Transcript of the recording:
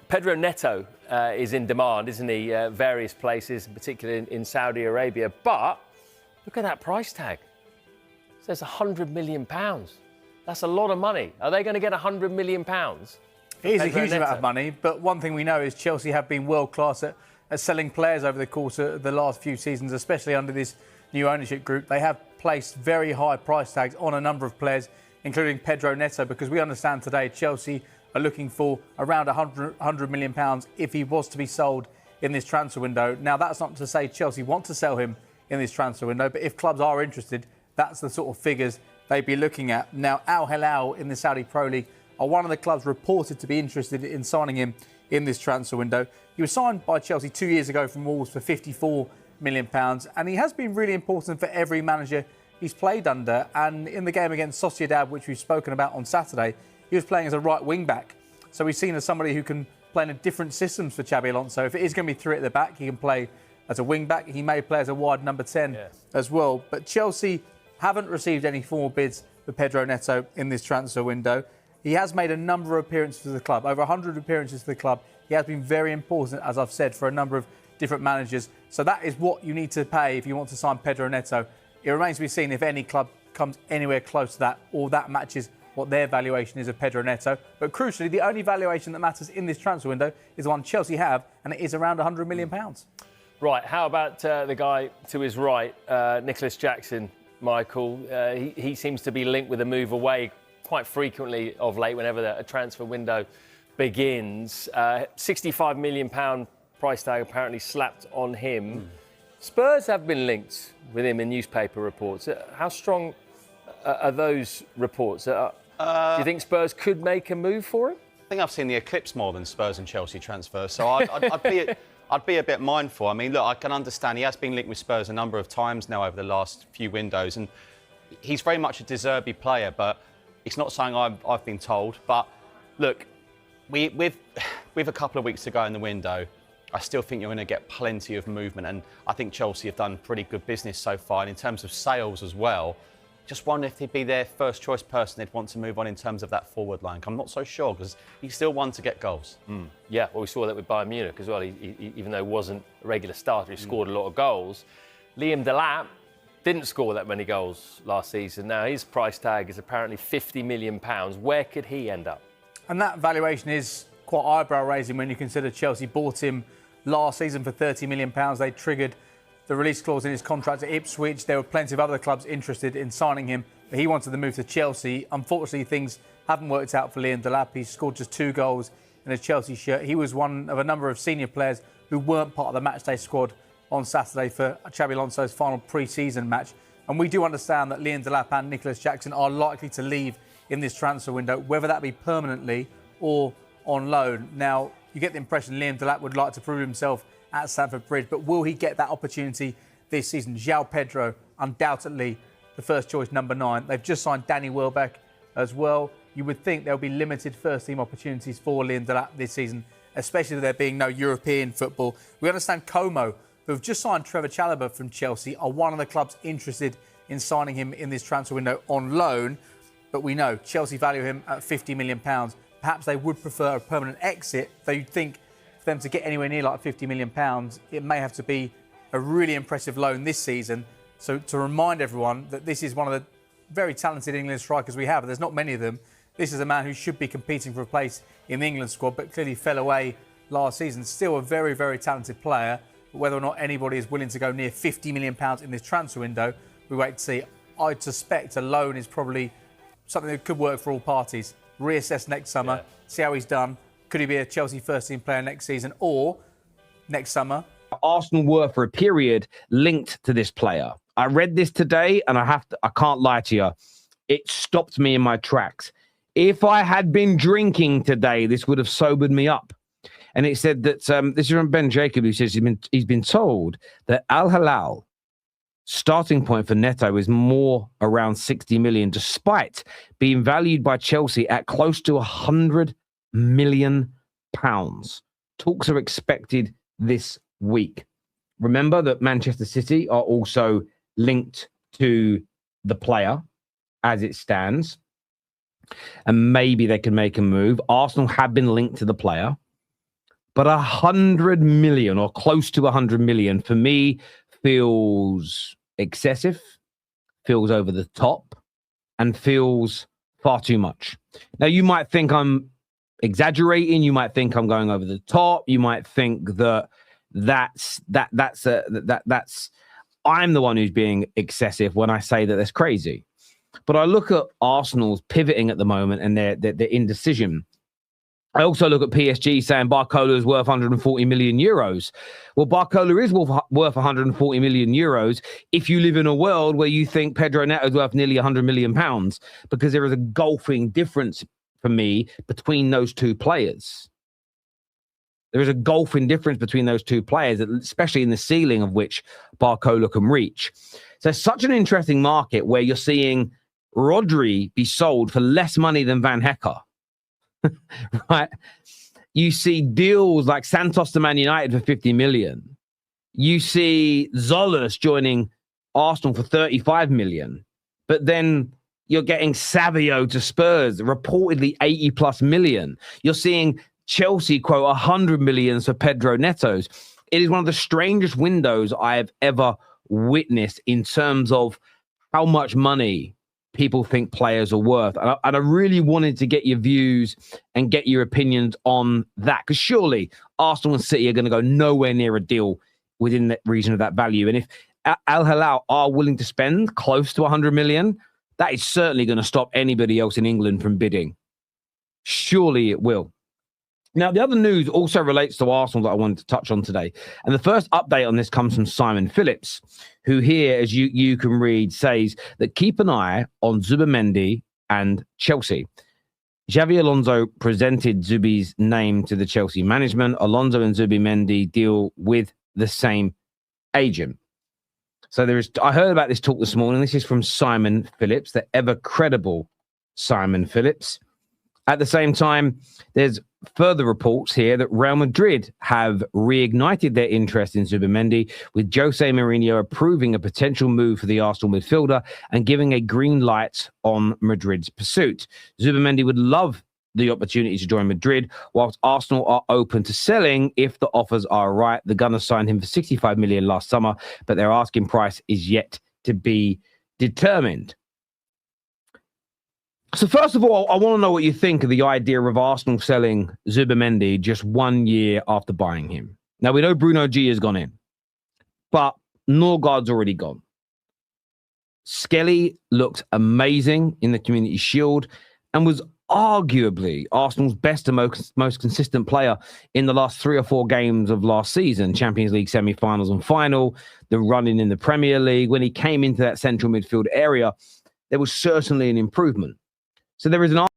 Pedro Neto is in demand, isn't he? Various places, particularly in Saudi Arabia. But look at that price tag. It says £100 million. That's a lot of money. Are they going to get £100 million? It is a huge amount of money, but one thing we know is Chelsea have been world-class at selling players over the course of the last few seasons, especially under this new ownership group. They have placed very high price tags on a number of players, including Pedro Neto, because we understand today Chelsea are looking for around £100 million if he was to be sold in this transfer window. Now, that's not to say Chelsea want to sell him in this transfer window, but if clubs are interested, that's the sort of figures they'd be looking at. Now, Al Hilal in the Saudi Pro League are one of the clubs reported to be interested in signing him in this transfer window. He was signed by Chelsea 2 years ago from Wolves for £54 million, and he has been really important for every manager he's played under. And in the game against Sociedad, which we've spoken about on Saturday, he was playing as a right wing-back. So we've seen as somebody who can play in different systems for Xabi Alonso. If it is going to be three at the back, he can play as a wing-back. He may play as a wide number 10 as well. But Chelsea haven't received any formal bids for Pedro Neto in this transfer window. He has made a number of appearances for the club, over 100 appearances for the club. He has been very important, as I've said, for a number of different managers. So that is what you need to pay if you want to sign Pedro Neto. It remains to be seen if any club comes anywhere close to that or that matches what their valuation is of Pedro Neto. But crucially, the only valuation that matters in this transfer window is the one Chelsea have, and it is around £100 million. Right, how about the guy to his right, Nicholas Jackson, Michael? He seems to be linked with a move away quite frequently of late whenever a transfer window begins. £65 million price tag apparently slapped on him. Spurs have been linked with him in newspaper reports. How strong are those reports? Do you think Spurs could make a move for him? I think I've seen the eclipse more than Spurs and Chelsea transfers, so I'd be a bit mindful. I mean, look, I can understand he has been linked with Spurs a number of times now over the last few windows, and he's very much a De Zerbi player, but it's not something I've been told. But look, with a couple of weeks to go in the window, I still think you're going to get plenty of movement, and I think Chelsea have done pretty good business so far. And in terms of sales as well, just wonder if he'd be their first choice person they'd want to move on in terms of that forward line. I'm not so sure because he's still one to get goals. Yeah, well, we saw that with Bayern Munich as well. He, even though he wasn't a regular starter, he scored a lot of goals. Liam Delap didn't score that many goals last season. Now his price tag is apparently £50 million. Where could he end up? And that valuation is quite eyebrow-raising when you consider Chelsea bought him last season for £30 million. They triggered the release clause in his contract at Ipswich. There were plenty of other clubs interested in signing him, but he wanted to move to Chelsea. Unfortunately, things haven't worked out for Liam Delap. He scored just 2 goals in a Chelsea shirt. He was one of a number of senior players who weren't part of the matchday squad on Saturday for Xabi Alonso's final pre-season match. And we do understand that Liam Delap and Nicholas Jackson are likely to leave in this transfer window, whether that be permanently or on loan. Now, you get the impression Liam Delap would like to prove himself at Stamford Bridge, but will he get that opportunity this season? João Pedro, undoubtedly the first choice number 9. They've just signed Danny Welbeck as well. You would think there'll be limited first-team opportunities for Liam Delap this season, especially with there being no European football. We understand Como, who have just signed Trevor Chalobah from Chelsea, are one of the clubs interested in signing him in this transfer window on loan. But we know Chelsea value him at £50 million. Perhaps they would prefer a permanent exit, though you'd think for them to get anywhere near like £50 million, it may have to be a really impressive loan this season. So to remind everyone that this is one of the very talented England strikers we have, there's not many of them. This is a man who should be competing for a place in the England squad, but clearly fell away last season. Still a very, very talented player. But whether or not anybody is willing to go near £50 million in this transfer window, we wait to see. I'd suspect a loan is probably something that could work for all parties. Reassess next summer, see how he's done. Could he be a Chelsea first-team player next season, or next summer? Arsenal were, for a period, linked to this player. I read this today, and I can't lie to you. It stopped me in my tracks. If I had been drinking today, this would have sobered me up. And it said that this is from Ben Jacob, who says he's been told that Al Hilal starting point for Neto is more around 60 million, despite being valued by Chelsea at close to 100 million pounds. Talks are expected this week. Remember that Manchester City are also linked to the player as it stands, and maybe they can make a move. Arsenal have been linked to the player. But 100 million or close to 100 million for me feels excessive, feels over the top, and feels far too much. Now, you might think I'm exaggerating. You might think I'm going over the top. You might think that I'm the one who's being excessive when I say that that's crazy. But I look at Arsenal's pivoting at the moment and their indecision. I also look at PSG saying Barcola is worth 140 million euros. Well, Barcola is worth 140 million euros if you live in a world where you think Pedro Neto is worth nearly 100 million pounds, because there is a gulfing difference for me between those two players. There is a gulfing difference between those two players, especially in the ceiling of which Barcola can reach. So it's such an interesting market where you're seeing Rodri be sold for less money than Van Hecker. Right? You see deals like Santos to Man United for 50 million. You see Zolas joining Arsenal for 35 million. But then you're getting Savio to Spurs, reportedly 80 plus million. You're seeing Chelsea quote 100 million for Pedro Netos. It is one of the strangest windows I have ever witnessed in terms of how much money people think players are worth. And I really wanted to get your views and get your opinions on that, because surely Arsenal and City are going to go nowhere near a deal within that region of that value. And if Al Hilal are willing to spend close to 100 million, that is certainly going to stop anybody else in England from bidding. Surely it will. Now, the other news also relates to Arsenal that I wanted to touch on today. And the first update on this comes from Simon Phillips, who here, as you can read, says that keep an eye on Zubimendi and Chelsea. Xabi Alonso presented Zubi's name to the Chelsea management. Alonso and Zubimendi deal with the same agent. So I heard about this talk this morning. This is from Simon Phillips, the ever credible Simon Phillips. At the same time, there's further reports here that Real Madrid have reignited their interest in Zubimendi, with Jose Mourinho approving a potential move for the Arsenal midfielder and giving a green light on Madrid's pursuit. Zubimendi would love the opportunity to join Madrid, whilst Arsenal are open to selling if the offers are right. The Gunners signed him for 65 million last summer, but their asking price is yet to be determined. So first of all, I want to know what you think of the idea of Arsenal selling Zubimendi just 1 year after buying him. Now, we know Bruno G has gone in, but Norgard's already gone. Skelly looked amazing in the Community Shield and was arguably Arsenal's best and most consistent player in the last 3 or 4 games of last season, Champions League semi-finals and final, the run-in in the Premier League. When he came into that central midfield area, there was certainly an improvement. So there is an